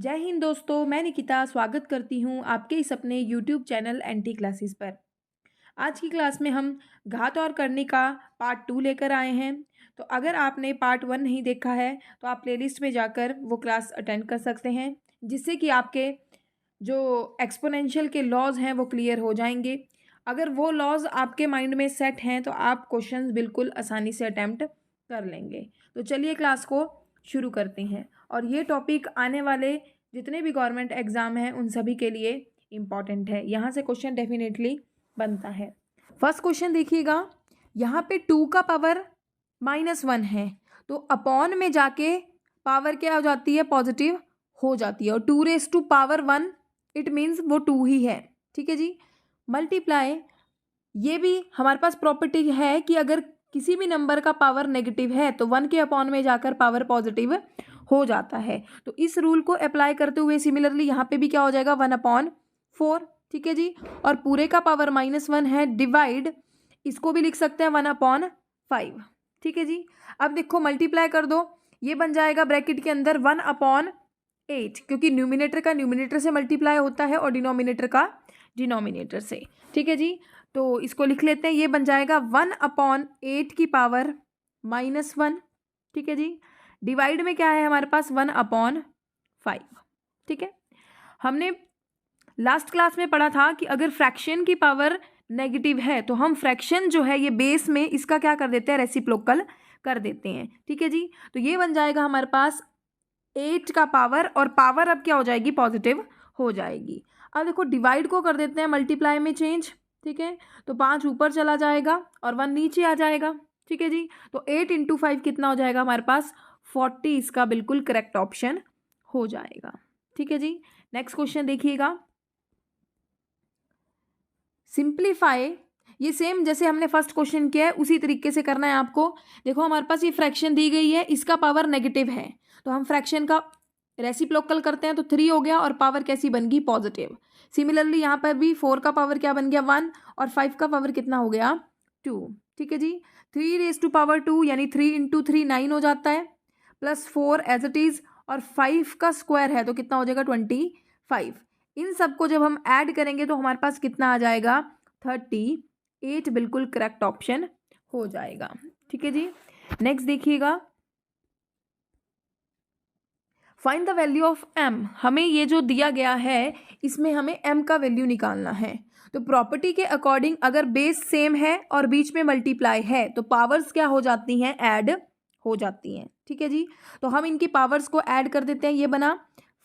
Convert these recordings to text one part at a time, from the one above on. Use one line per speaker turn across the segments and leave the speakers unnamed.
जय हिंद दोस्तों, मैं निकिता स्वागत करती हूँ आपके इस अपने यूट्यूब चैनल एनटी क्लासेस पर। आज की क्लास में हम घात और करने का पार्ट 2 लेकर आए हैं। तो अगर आपने पार्ट 1 नहीं देखा है तो आप प्लेलिस्ट में जाकर वो क्लास अटेंड कर सकते हैं, जिससे कि आपके जो एक्सपोनेंशियल के लॉज हैं वो क्लियर हो जाएंगे। अगर वो लॉज आपके माइंड में सेट हैं तो आप क्वेश्चंस बिल्कुल आसानी से अटैम्प्ट कर लेंगे। तो चलिए क्लास को शुरू करते हैं। और ये टॉपिक आने वाले जितने भी गवर्नमेंट एग्ज़ाम हैं उन सभी के लिए इम्पॉर्टेंट है। यहाँ से क्वेश्चन डेफिनेटली बनता है। फर्स्ट क्वेश्चन देखिएगा, यहाँ पे 2 का पावर -1 है तो अपॉन में जाके पावर क्या हो जाती है, पॉजिटिव हो जाती है। और 2⁻1 इट मीन्स वो 2 ही है। ठीक है जी। मल्टीप्लाई, ये भी हमारे पास प्रॉपर्टी है कि अगर किसी भी नंबर का पावर नेगेटिव है तो 1 के अपॉन में जाकर पावर पॉजिटिव हो जाता है। तो इस रूल को अप्लाई करते हुए सिमिलरली यहाँ पे भी क्या हो जाएगा, 1/4। ठीक है जी। और पूरे का पावर -1 है, डिवाइड इसको भी लिख सकते हैं 1/5। ठीक है जी। अब देखो मल्टीप्लाई कर दो, ये बन जाएगा ब्रैकेट के अंदर 1/8, क्योंकि न्यूमिनेटर का न्यूमिनेटर से मल्टीप्लाई होता है और डिनोमिनेटर का डिनोमिनेटर से। ठीक है जी। तो इसको लिख लेते हैं, ये बन जाएगा 1/8 की पावर -1। ठीक है जी। डिवाइड में क्या है हमारे पास, 1/5। ठीक है। हमने लास्ट क्लास में पढ़ा था कि अगर फ्रैक्शन की पावर नेगेटिव है तो हम फ्रैक्शन जो है ये बेस में इसका क्या कर देते हैं, रेसिप्रोकल कर देते हैं। ठीक है जी। तो ये बन जाएगा हमारे पास 8 का पावर, और पावर अब क्या हो जाएगी, पॉजिटिव हो जाएगी। अब देखो डिवाइड को कर देते हैं मल्टीप्लाई में चेंज। ठीक है। तो 5 ऊपर चला जाएगा और 1 नीचे आ जाएगा। ठीक है जी। तो 8 × 5 कितना हो जाएगा हमारे पास, 40। इसका बिल्कुल करेक्ट ऑप्शन हो जाएगा। ठीक है जी। नेक्स्ट क्वेश्चन देखिएगा, सिंप्लीफाई। ये सेम जैसे हमने फर्स्ट क्वेश्चन किया है उसी तरीके से करना है आपको। देखो हमारे पास ये फ्रैक्शन दी गई है, इसका पावर नेगेटिव है तो हम फ्रैक्शन का रेसिप्रोकल करते हैं तो 3 हो गया और पावर कैसी बन गई, पॉजिटिव। सिमिलरली यहाँ पर भी 4 का पावर क्या बन गया, 1, और 5 का पावर कितना हो गया, 2। ठीक है जी। 3⁻2 यानी 3 × 3 9 हो जाता है, +4 एज इट इज, और 5 का स्क्वायर है तो कितना हो जाएगा, 25। इन सबको जब हम ऐड करेंगे तो हमारे पास कितना आ जाएगा, 38। बिल्कुल करेक्ट ऑप्शन हो जाएगा। ठीक है जी। नेक्स्ट देखिएगा, find the value of m। हमें ये जो दिया गया है इसमें हमें m का वैल्यू निकालना है। तो प्रॉपर्टी के अकॉर्डिंग अगर बेस सेम है और बीच में मल्टीप्लाई है तो पावर्स क्या हो जाती हैं, ऐड हो जाती हैं। ठीक है जी। तो हम इनकी पावर्स को ऐड कर देते हैं। ये बना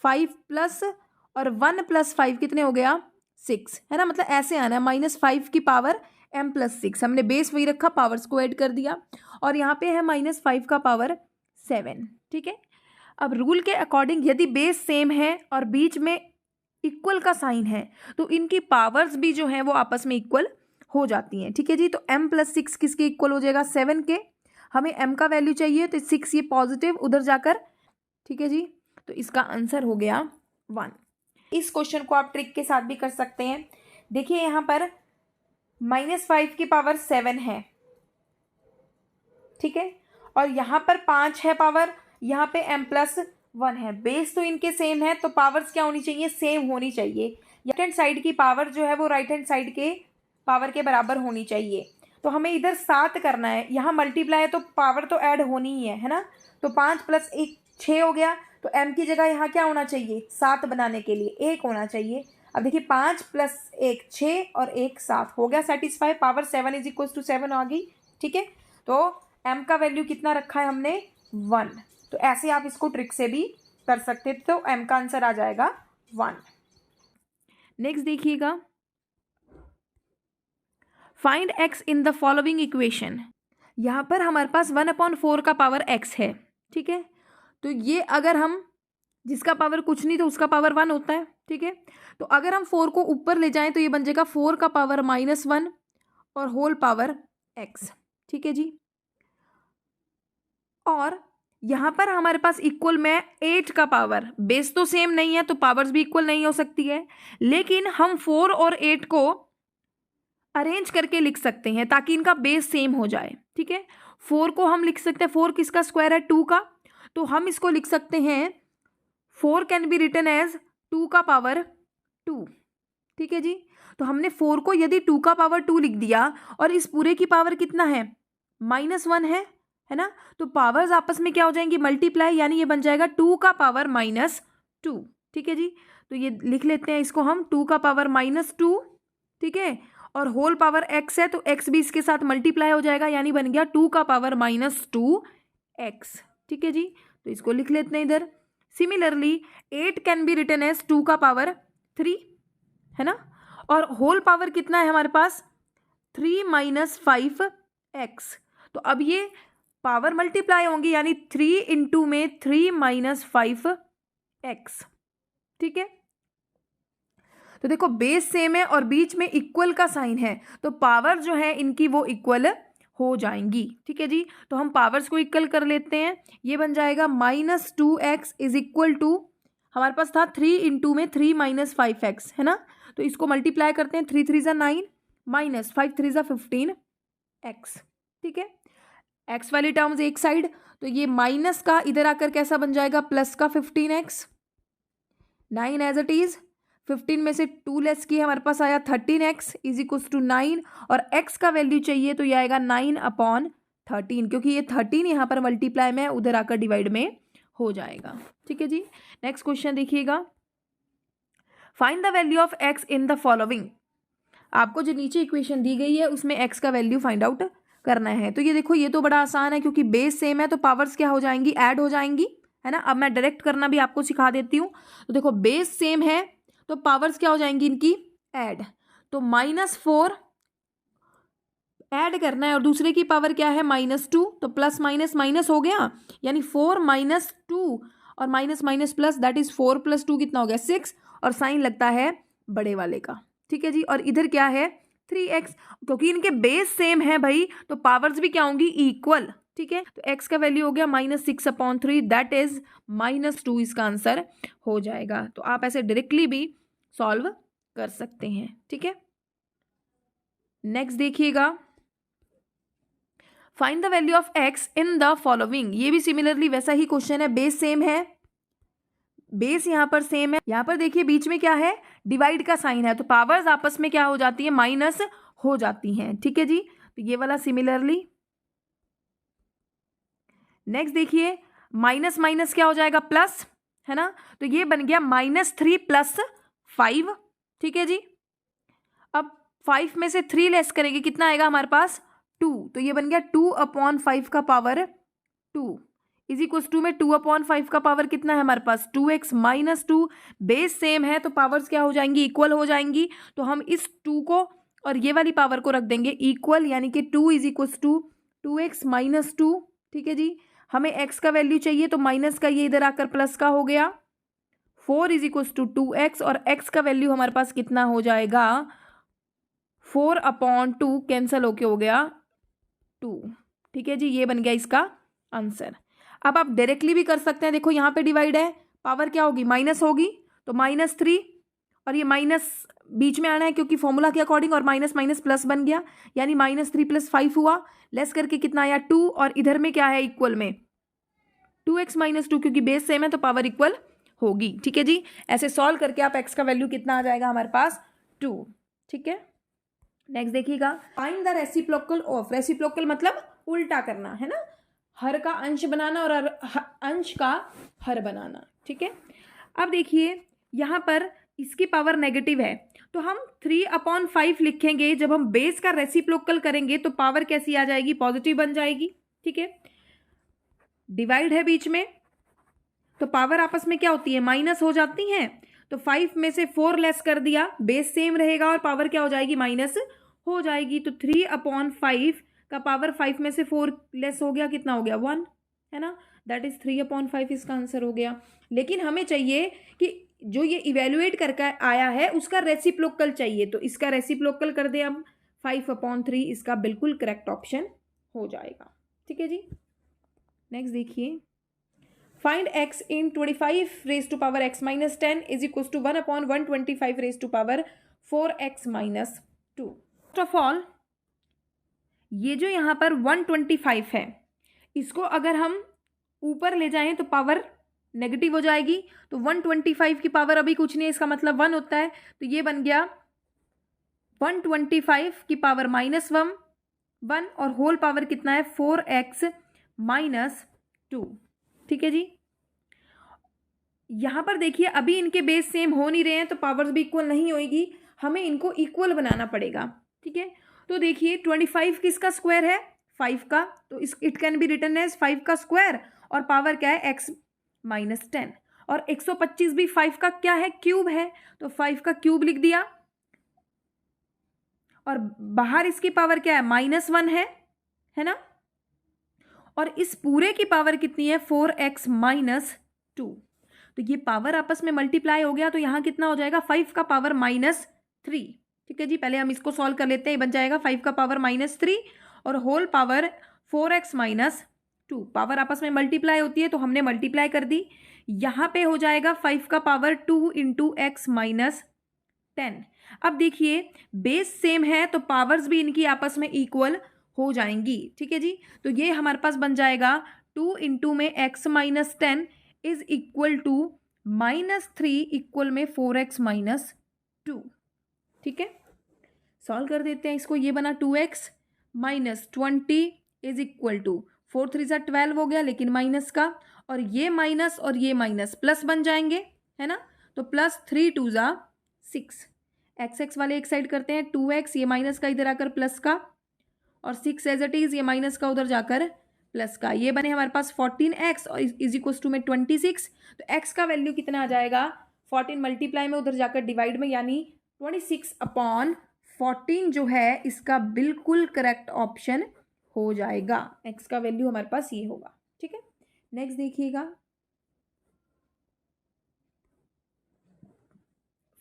5 प्लस और 1 + 5 कितने हो गया, 6 है ना। मतलब ऐसे आना है, -5 की पावर m + 6। हमने बेस वही रखा, पावर्स को ऐड कर दिया। और यहाँ पे है -5 का पावर 7। ठीक है। अब रूल के अकॉर्डिंग यदि बेस सेम है और बीच में इक्वल का साइन है तो इनकी पावर्स भी जो हैं वो आपस में इक्वल हो जाती हैं। ठीक है जी। तो m + 6 किसके इक्वल हो जाएगा, 7 के। हमें m का वैल्यू चाहिए तो 6 ये पॉजिटिव उधर जाकर। ठीक है जी। तो इसका आंसर हो गया 1। इस क्वेश्चन को आप ट्रिक के साथ भी कर सकते हैं। देखिए यहाँ पर -5 की पावर 7 है। ठीक है। और यहाँ पर 5 है पावर, यहाँ पे m + 1 है। बेस तो इनके सेम है तो पावर्स क्या होनी चाहिए, सेम होनी चाहिए। लेफ्ट हैंड साइड की पावर जो है वो राइट हैंड साइड के पावर के बराबर होनी चाहिए। तो हमें इधर 7 करना है, यहाँ मल्टीप्लाई है तो पावर तो ऐड होनी ही है ना। तो 5 + 1 6 हो गया। तो m की जगह यहाँ क्या होना चाहिए, 7 बनाने के लिए 1 होना चाहिए। अब देखिए 5 + 1 6 और 1 7 हो गया सेटिस्फाई, पावर 7 = 7 आ गई। ठीक है। तो m का वैल्यू कितना रखा है हमने, 1। तो ऐसे आप इसको ट्रिक से भी कर सकते थे। तो m का आंसर आ जाएगा 1। नेक्स्ट देखिएगा, find x in the following equation. यहाँ पर हमारे पास 1/4 का पावर x है। ठीक है। तो ये अगर हम, जिसका पावर कुछ नहीं तो उसका पावर 1 होता है। ठीक है। तो अगर हम 4 को ऊपर ले जाएं तो ये बन जाएगा 4 का पावर -1 और होल पावर x। ठीक है जी। और यहाँ पर हमारे पास इक्वल में 8 का पावर, बेस तो सेम नहीं है तो पावर्स भी इक्वल नहीं हो सकती है, लेकिन हम 4 और 8 को अरेंज करके लिख सकते हैं ताकि इनका बेस सेम हो जाए। ठीक है। 4 को हम लिख सकते हैं, 4 किसका स्क्वायर है, 2 का। तो हम इसको लिख सकते हैं 4 कैन बी रिटन एज 2 का पावर 2, ठीक है जी। तो हमने 4 को यदि 2 का पावर 2 लिख दिया और इस पूरे की पावर कितना है, -1 है ना, तो पावर्स आपस में क्या हो जाएंगी, मल्टीप्लाई, यानी ये बन जाएगा 2 का पावर -2, ठीक है जी। तो ये लिख लेते हैं इसको हम 2 का पावर -2, ठीक है, और होल पावर x है तो x भी इसके साथ मल्टीप्लाई हो जाएगा, यानी बन गया 2 का पावर -2x, ठीक है जी। तो इसको लिख लेते हैं इधर। Similarly 8 can be written as 2 का पावर 3, है ना, और होल पावर कितना है हमारे पास, 3 - 5x। तो अब ये पावर मल्टीप्लाई होंगी, यानी 3 इंटू में 3 - 5x, ठीक है। तो देखो बेस सेम है और बीच में इक्वल का साइन है, तो पावर जो है इनकी वो इक्वल हो जाएंगी, ठीक है जी। तो हम पावर्स को इक्वल कर लेते हैं, ये बन जाएगा -2x इज इक्वल टू, हमारे पास था 3 इंटू में 3 - 5x, है ना, तो इसको मल्टीप्लाई करते हैं, 3 3 ज़ा 9 -5 3 ज़ा 15x, ठीक है। x वाली टर्म्स एक साइड, तो ये माइनस का इधर आकर कैसा बन जाएगा, प्लस का 15x, 9 एज इट इज, 15 में से 2 लेस किए हमारे पास आया 13x इज इक्वल टू 9, और x का वैल्यू चाहिए तो ये आएगा 9/13, क्योंकि ये 13 यहाँ पर मल्टीप्लाई में, उधर आकर डिवाइड में हो जाएगा, ठीक है जी। नेक्स्ट क्वेश्चन देखिएगा, find the value of x in the following. आपको जो नीचे इक्वेशन दी गई है उसमें x का वैल्यू फाइंड आउट करना है। तो ये देखो ये तो बड़ा आसान है, क्योंकि बेस सेम है तो पावर्स क्या हो जाएंगी, ऐड हो जाएंगी, है ना। अब मैं डायरेक्ट करना भी आपको सिखा देती हूँ। तो देखो बेस सेम है तो पावर्स क्या हो जाएंगी इनकी, ऐड, तो -4 ऐड करना है और दूसरे की पावर क्या है, -2, तो प्लस माइनस माइनस हो गया, यानी 4 - 2 और minus minus plus, that is 4 + 2 कितना हो गया, 6, और साइन लगता है बड़े वाले का, ठीक है जी। और इधर क्या है 3x, क्योंकि इनके बेस सेम है भाई तो पावर्स भी क्या होंगी, इक्वल, ठीक है। तो x का वैल्यू हो गया -6/3, दैट इज -2, इसका आंसर हो जाएगा। तो आप ऐसे डायरेक्टली भी सॉल्व कर सकते हैं, ठीक है। नेक्स्ट देखिएगा, find the value of x in the following. ये भी सिमिलरली वैसा ही क्वेश्चन है, बेस सेम है, बेस यहाँ पर सेम है, यहाँ पर देखिए बीच में क्या है, डिवाइड का साइन है, तो पावर्स आपस में क्या हो जाती है, माइनस हो जाती हैं, ठीक है जी। तो ये वाला सिमिलरली। नेक्स्ट देखिए, माइनस माइनस क्या हो जाएगा, प्लस, है ना, तो ये बन गया -3 + 5, ठीक है जी। अब 5 में से 3 लेस करेंगे, कितना आएगा हमारे पास, 2, तो ये बन गया 2/5 का पावर 2 इज इक्वल टू में 2/5 का पावर कितना है हमारे पास, 2x - 2, बेस सेम है तो पावर्स क्या हो जाएंगी, इक्वल हो जाएंगी। तो हम इस 2 को और ये वाली पावर को रख देंगे इक्वल, यानी कि 2 इज इक्वल टू 2x - 2, ठीक है जी। हमें x का वैल्यू चाहिए तो माइनस का ये इधर आकर प्लस का हो गया, 4 इज इक्वल टू 2x, और x का वैल्यू हमारे पास कितना हो जाएगा, 4/2 कैंसल होके हो गया 2, ठीक है जी। ये बन गया इसका आंसर। अब आप डायरेक्टली भी कर सकते हैं, देखो यहाँ पे डिवाइड है, पावर क्या होगी, माइनस होगी, तो -3, और ये माइनस बीच में आना है क्योंकि फॉर्मूला के अकॉर्डिंग, और माइनस माइनस प्लस बन गया, यानी -3 + 5 हुआ, लेस करके कितना आया 2, और इधर में क्या है, इक्वल में 2x - 2, क्योंकि बेस सेम है तो पावर इक्वल होगी, ठीक है जी। ऐसे सॉल्व करके आप x का वैल्यू कितना आ जाएगा हमारे पास, 2, ठीक है। नेक्स्ट देखिएगा, find the reciprocal of, reciprocal मतलब उल्टा करना, है ना, हर का अंश बनाना और अंश का हर बनाना, ठीक है। अब देखिए यहाँ पर इसकी पावर नेगेटिव है तो हम 3/5 लिखेंगे, जब हम बेस का रेसिप्रोकल करेंगे तो पावर कैसी आ जाएगी, पॉजिटिव बन जाएगी, ठीक है। डिवाइड है बीच में तो पावर आपस में क्या होती है, माइनस हो जाती हैं, तो 5 में से 4 लेस कर दिया, बेस सेम रहेगा और पावर क्या हो जाएगी, माइनस हो जाएगी। तो 3/5 का पावर 5 में से 4 लेस हो गया, कितना हो गया, 1, है ना, दैट इज 3/5 इसका आंसर हो गया। लेकिन हमें चाहिए कि जो ये इवेल्युएट करके आया है उसका रेसिप्रोकल चाहिए, तो इसका रेसिप्रोकल कर दे अब 5/3, इसका बिल्कुल करेक्ट ऑप्शन हो जाएगा, ठीक है जी। नेक्स्ट देखिए, find x in 25 raised to power x - 10 is equal to 1/125 raised to power 4x - 2। First of all ये जो यहाँ पर 125 है, इसको अगर हम ऊपर ले जाएं तो पावर नेगेटिव हो जाएगी, तो 125 की पावर अभी कुछ नहीं है, इसका मतलब 1 होता है, तो ये बन गया 125 की पावर -1 और होल पावर कितना है 4x - 2। ठीक है जी। यहाँ पर देखिए अभी इनके बेस सेम हो नहीं रहे हैं तो पावर्स भी इक्वल नहीं होगी, हमें इनको इक्वल बनाना पड़ेगा। ठीक है, तो देखिए 25 किसका स्क्वायर है 5 का, तो it can be written as 5 का स्क्वायर और पावर क्या है x - 10 और 125 भी 5 का क्या है क्यूब है, तो 5 का क्यूब लिख दिया और बाहर इसकी पावर क्या है -1 है ना, और इस पूरे की पावर कितनी है 4x - 2, तो ये पावर आपस में मल्टीप्लाई हो गया, तो यहाँ कितना हो जाएगा 5 का पावर -3। ठीक है जी, पहले हम इसको सॉल्व कर लेते हैं, बन जाएगा 5 का पावर -3 और होल पावर 4x - 2, पावर आपस में मल्टीप्लाई होती है तो हमने मल्टीप्लाई कर दी, यहाँ पे हो जाएगा 5 का पावर 2 × x - 10। अब देखिए बेस सेम है तो पावर्स भी इनकी आपस में इक्वल हो जाएंगी। ठीक है जी, तो ये हमारे पास बन जाएगा 2 × में x - 10 is equal to -3 equal में 4x - 2। ठीक है, सॉल्व कर देते हैं इसको, ये बना 2x - 20 इज इक्वल टू 4 3 = 12 हो गया लेकिन माइनस का, और ये माइनस और ये माइनस प्लस बन जाएंगे है ना, तो +3 2 = 6, x वाले एक साइड करते हैं 2x, ये माइनस का इधर आकर प्लस का, और 6 एज इट इज ये माइनस का उधर जाकर प्लस का, ये बने हमारे पास 14x और इज इक्वल टू में 26, तो x का वैल्यू कितना आ जाएगा 14 मल्टीप्लाई में उधर जाकर डिवाइड में, यानी 26/14 जो है इसका बिल्कुल करेक्ट ऑप्शन हो जाएगा, x का वैल्यू हमारे पास ये होगा। ठीक है, नेक्स्ट देखिएगा,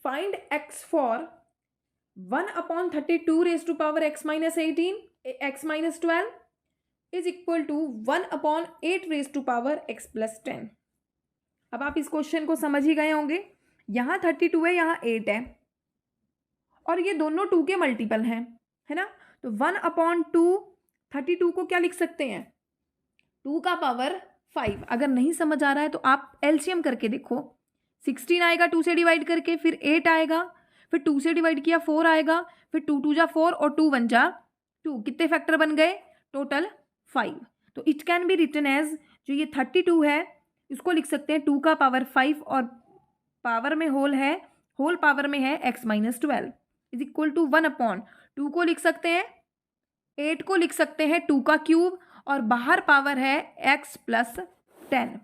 find x for 1/32 raised to power x - 18 x - 12 is equal to 1/8 raised to power x + 10। अब आप इस क्वेश्चन को समझ ही गए होंगे, यहाँ 32 है यहाँ 8 है और ये दोनों 2 के मल्टीपल हैं है ना, तो 1/2 32 को क्या लिख सकते हैं 2 का पावर 5। अगर नहीं समझ आ रहा है तो आप एलसीएम करके देखो, 16 आएगा 2 से डिवाइड करके, फिर 8 आएगा, फिर 2 से डिवाइड किया 4 आएगा, फिर 2 2 = 4 और 2 1 = 2, कितने फैक्टर बन गए टोटल 5। तो it can be written as, जो ये 32 है इसको लिख सकते हैं 2 का पावर 5 और पावर में होल है, होल पावर में है x - 12 इज इक्वल टू 1/2 को लिख सकते हैं, 8 को लिख सकते हैं 2 का क्यूब और बाहर पावर है x + 10।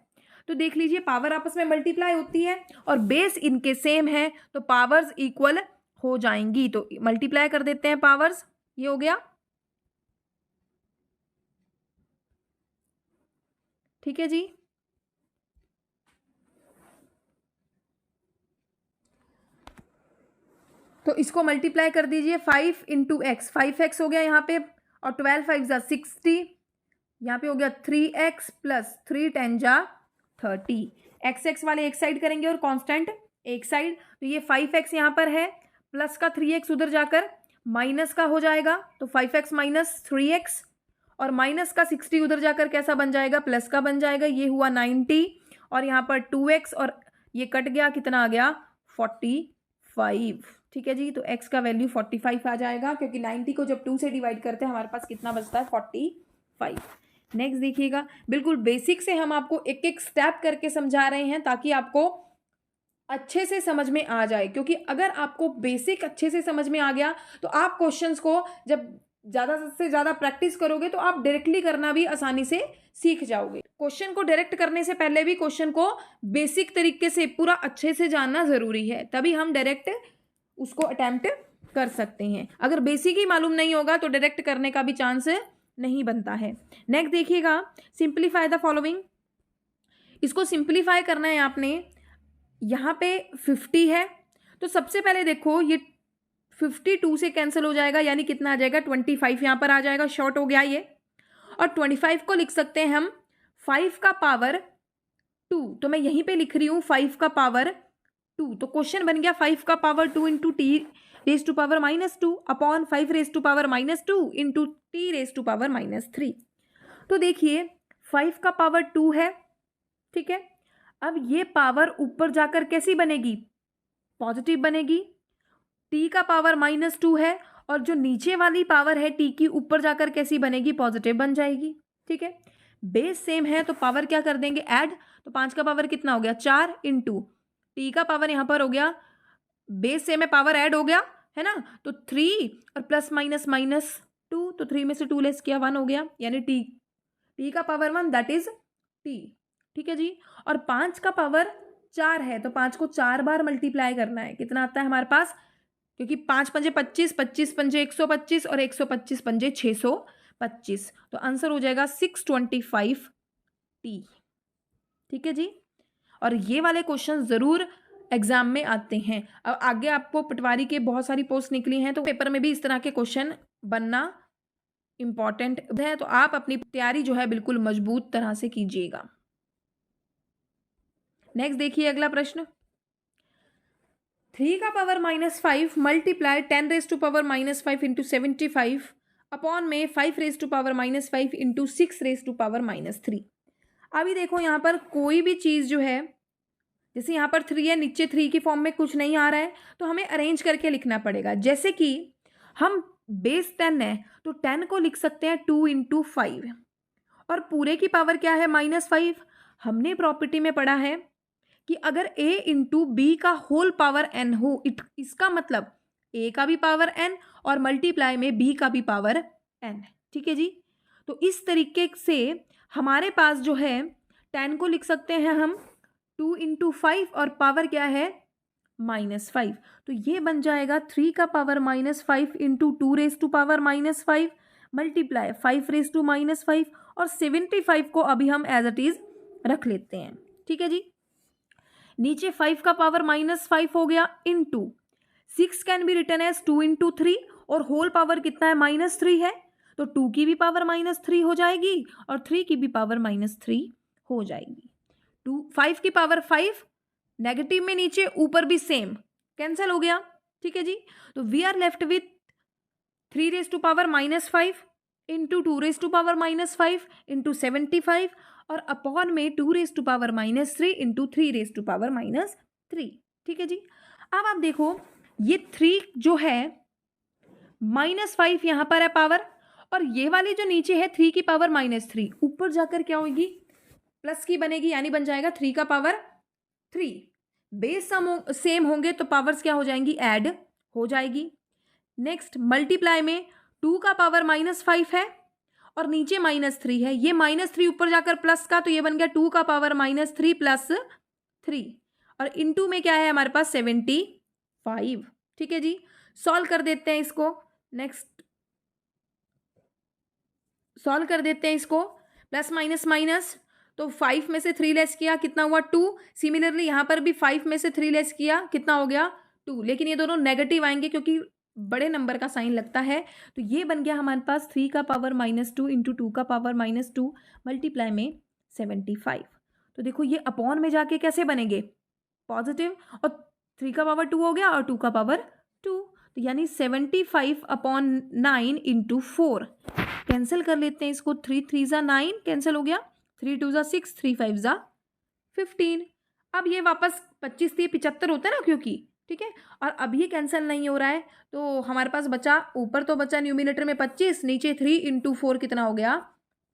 तो देख लीजिए पावर आपस में मल्टीप्लाई होती है और बेस इनके सेम है तो पावर्स इक्वल हो जाएंगी, तो मल्टीप्लाई कर देते हैं पावर्स, ये हो गया। ठीक है जी, तो इसको मल्टीप्लाई कर दीजिए 5 × x, 5x हो गया यहाँ पे और 12 5 = 60, यहाँ पे हो गया 3x + 3 10 = 30, x वाले एक साइड करेंगे और कांस्टेंट एक साइड, तो ये 5x यहाँ पर है, प्लस का 3x उधर जाकर माइनस का हो जाएगा, तो 5x - 3x और माइनस का 60 उधर जाकर कैसा बन जाएगा प्लस का बन जाएगा, ये हुआ 90 और यहाँ पर 2x और ये कट गया, कितना आ गया 45। ठीक है जी, तो x का वैल्यू 45 आ जाएगा, क्योंकि 90 को जब 2 से डिवाइड करते हैं हमारे पास कितना बचता है 45। नेक्स्ट देखिएगा, बिल्कुल बेसिक से हम आपको एक एक स्टेप करके समझा रहे हैं ताकि आपको अच्छे से समझ में आ जाए, क्योंकि अगर आपको बेसिक अच्छे से समझ में आ गया तो आप क्वेश्चंस को जब ज़्यादा से ज़्यादा प्रैक्टिस करोगे तो आप डायरेक्टली करना भी आसानी से सीख जाओगे। क्वेश्चन को डायरेक्ट करने से पहले भी क्वेश्चन को बेसिक तरीके से पूरा अच्छे से जानना ज़रूरी है, तभी हम डायरेक्ट उसको अटेम्प्ट कर सकते हैं। अगर बेसिक ही मालूम नहीं होगा तो डायरेक्ट करने का भी चांस नहीं बनता है। नेक्स्ट देखिएगा, सिंप्लीफाई द फॉलोइंग, इसको सिंप्लीफाई करना है आपने। यहाँ पे 50 है तो सबसे पहले देखो ये 52 से कैंसिल हो जाएगा, यानी कितना आ जाएगा 25 यहाँ पर आ जाएगा, शॉर्ट हो गया ये, और 25 को लिख सकते हैं हम 5 का पावर 2, तो मैं यहीं पे लिख रही हूँ 5 का पावर 2, तो क्वेश्चन बन गया 5 का power 2 × t raise to power -2 upon 5 raise to power -2 × t raise to power -3। तो देखिए 5 का पावर 2 है, ठीक है, अब ये पावर ऊपर जाकर कैसी बनेगी, पॉजिटिव बनेगी। टी का पावर -2 है और जो नीचे वाली पावर है टी की ऊपर जाकर कैसी बनेगी, पॉजिटिव बन जाएगी। ठीक है, बेस सेम है तो पावर क्या कर देंगे, ऐड। तो 5 का पावर कितना हो गया, 4 इंटू टी का पावर यहाँ पर हो गया, बेस सेम है पावर ऐड हो गया है ना, तो 3 और प्लस माइनस -2, तो 3 में से 2 लेस किया 1 हो गया, यानी टी का पावर 1 दैट इज टी। ठीक है जी, और 5 का पावर 4 है तो 5 को 4 बार मल्टीप्लाई करना है, कितना आता है हमारे पास, क्योंकि 5 पंजे 25, 25 पंजे 125 और 125 पंजे 625, तो आंसर हो जाएगा 625 टी। ठीक है जी, और ये वाले क्वेश्चन जरूर एग्जाम में आते हैं। अब आगे आपको पटवारी के बहुत सारी पोस्ट निकली हैं तो पेपर में भी इस तरह के क्वेश्चन बनना इंपॉर्टेंट है, तो आप अपनी तैयारी जो है बिल्कुल मजबूत तरह से कीजिएगा। नेक्स्ट देखिए अगला प्रश्न, 3 का power -5 multiply 10 raise to power -5 into 75 upon में 5 raise to power -5 into 6 raise to power -3। अभी देखो यहाँ पर कोई भी चीज़ जो है, जैसे यहाँ पर 3 है, नीचे 3 की फॉर्म में कुछ नहीं आ रहा है तो हमें अरेंज करके लिखना पड़ेगा। जैसे कि हम बेस 10 है तो 10 को लिख सकते हैं 2 इंटू 5 और पूरे की पावर क्या है, -5। हमने प्रॉपर्टी में पढ़ा है कि अगर a इंटू बी का होल पावर n हो, इसका मतलब a का भी पावर n और मल्टीप्लाई में b का भी पावर n। ठीक है जी, तो इस तरीके से हमारे पास जो है 10 को लिख सकते हैं हम 2 इंटू 5 और पावर क्या है, -5, तो ये बन जाएगा 3 का power -5 into 2 raise to power -5 multiply 5 raise to -5 और 75 को अभी हम एज इट इज रख लेते हैं। ठीक है जी, नीचे 5 का पावर -5 हो गया into 6 can be written as 2 into 3 और होल पावर कितना है, -3 है, तो 2 की भी पावर -3 हो जाएगी और 3 की भी पावर -3 हो जाएगी। 5 की पावर 5, नेगेटिव में नीचे, ऊपर भी सेम, कैंसिल हो गया। ठीक है जी, तो we are left with 3 raise to power -5 into 2 raise to power -5 into 75 और अपॉन में 2 raise to power -3 into 3 raise to power -3। ठीक है जी, अब आप देखो ये 3 जो है -5 यहाँ पर है पावर, और ये वाली जो नीचे है 3 की पावर -3 ऊपर जाकर क्या होगी, प्लस की बनेगी, यानी बन जाएगा 3 का पावर 3। बेस सेम होंगे तो पावर्स क्या हो जाएंगी, ऐड हो जाएगी। नेक्स्ट मल्टीप्लाई में 2 का पावर -5 है और नीचे -3 है, ये -3 ऊपर जाकर प्लस का, तो ये बन गया 2 का पावर -3 प्लस 3 और इनटू में क्या है हमारे पास 75। ठीक है जी, सॉल्व कर देते हैं इसको। नेक्स्ट सॉल्व कर देते हैं इसको, प्लस माइनस माइनस, तो 5 में से 3 लेस किया कितना हुआ, 2। सिमिलरली यहाँ पर भी 5 में से 3 लेस किया कितना हो गया, 2, लेकिन ये दोनों नेगेटिव आएंगे क्योंकि बड़े नंबर का साइन लगता है, तो ये बन गया हमारे पास 3 का पावर -2 इंटू 2 का पावर -2 मल्टीप्लाई में 75। तो देखो ये अपॉन में जाके कैसे बनेंगे, पॉजिटिव, और 3 का पावर 2 हो गया और 2 का पावर 2, तो यानी 75 अपॉन 9 इंटू 4। कैंसिल कर लेते हैं इसको, 3 3 ज़ा 9 कैंसिल हो गया, 3 2 ज़ा 6, 3 5 ज़ा 15। अब ये वापस 25 थी 75 होता है ना क्योंकि, ठीक है, और अब ये कैंसिल नहीं हो रहा है तो हमारे पास बचा, ऊपर तो बचा न्यूमिनेटर में 25, नीचे 3 इंटू 4 कितना हो गया,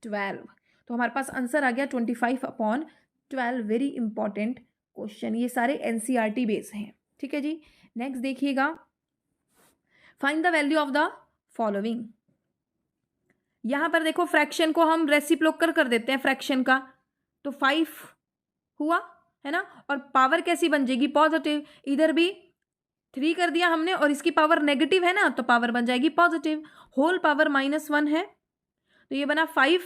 12। तो हमारे पास आंसर आ गया 25 अपॉन 12। वेरी इंपॉर्टेंट क्वेश्चन, ये सारे एनसीईआरटी बेस हैं। ठीक है जी, नेक्स्ट देखिएगा, find the value of the following. यहां पर देखो फ्रैक्शन को हम रेसिप्रोकल कर देते हैं फ्रैक्शन का, तो 5 हुआ है ना, और पावर कैसी बन जाएगी, पॉजिटिव। इधर भी 3 कर दिया हमने और इसकी पावर नेगेटिव है ना, तो पावर बन जाएगी पॉजिटिव। होल पावर -1 है तो ये बना 5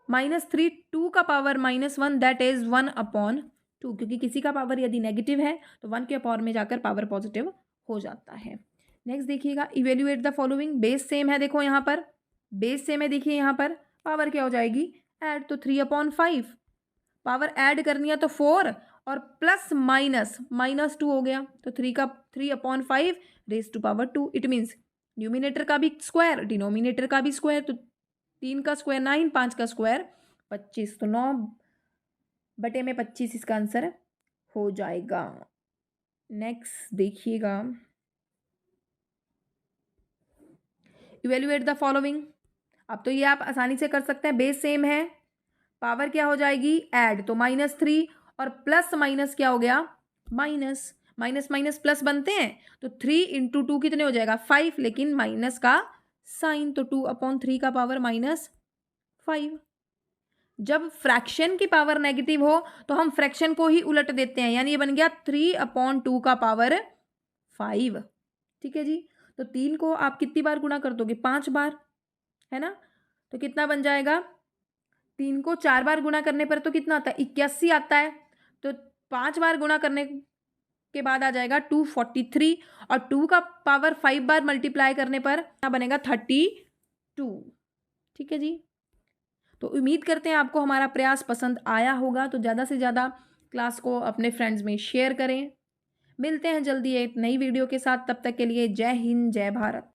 -3, 2 का पावर -1 दैट इज 1 अपॉन 2, क्योंकि किसी का पावर यदि नेगेटिव है तो 1 के पावर में जाकर पावर पॉजिटिव हो जाता है। नेक्स्ट देखिएगा, evaluate the following. Base same है, देखो यहाँ पर बेस सेम है, देखिए यहाँ पर पावर क्या हो जाएगी, ऐड, तो 3/5 पावर ऐड करनी है तो 4 और प्लस माइनस -2 हो गया, तो 3/5 raise to power 2। It means numerator का भी स्क्वायर डिनोमिनेटर का भी स्क्वायर, तो 3 का स्क्वायर 9, 5 का स्क्वायर 25, तो 9 बटे में 25 इसका आंसर हो जाएगा। नेक्स्ट देखिएगा, इवेल्युएट द फॉलोइंग। अब तो ये आप आसानी से कर सकते हैं, बेस सेम है, पावर क्या हो जाएगी ऐड, तो -3 और प्लस माइनस क्या हो गया माइनस, माइनस माइनस प्लस बनते हैं, तो 3 इंटू 2 कितने हो जाएगा 5, लेकिन माइनस का साइन, तो 2/3 का पावर -5। जब फ्रैक्शन की पावर नेगेटिव हो तो हम फ्रैक्शन को ही उलट देते हैं, यानी ये बन गया 3/2 का पावर 5। ठीक है जी, तो 3 को आप कितनी बार गुणा कर दोगे 5 बार, है ना, तो कितना बन जाएगा, 3 को 4 बार गुणा करने पर तो कितना आता है 81 आता है, तो 5 बार गुणा करने के बाद आ जाएगा 243, और 2 का पावर 5 बार मल्टीप्लाई करने पर क्या बनेगा 32। ठीक है जी, तो उम्मीद करते हैं आपको हमारा प्रयास पसंद आया होगा, तो ज़्यादा से ज़्यादा क्लास को अपने फ्रेंड्स में शेयर करें। मिलते हैं जल्दी एक नई वीडियो के साथ, तब तक के लिए जय हिंद जय भारत।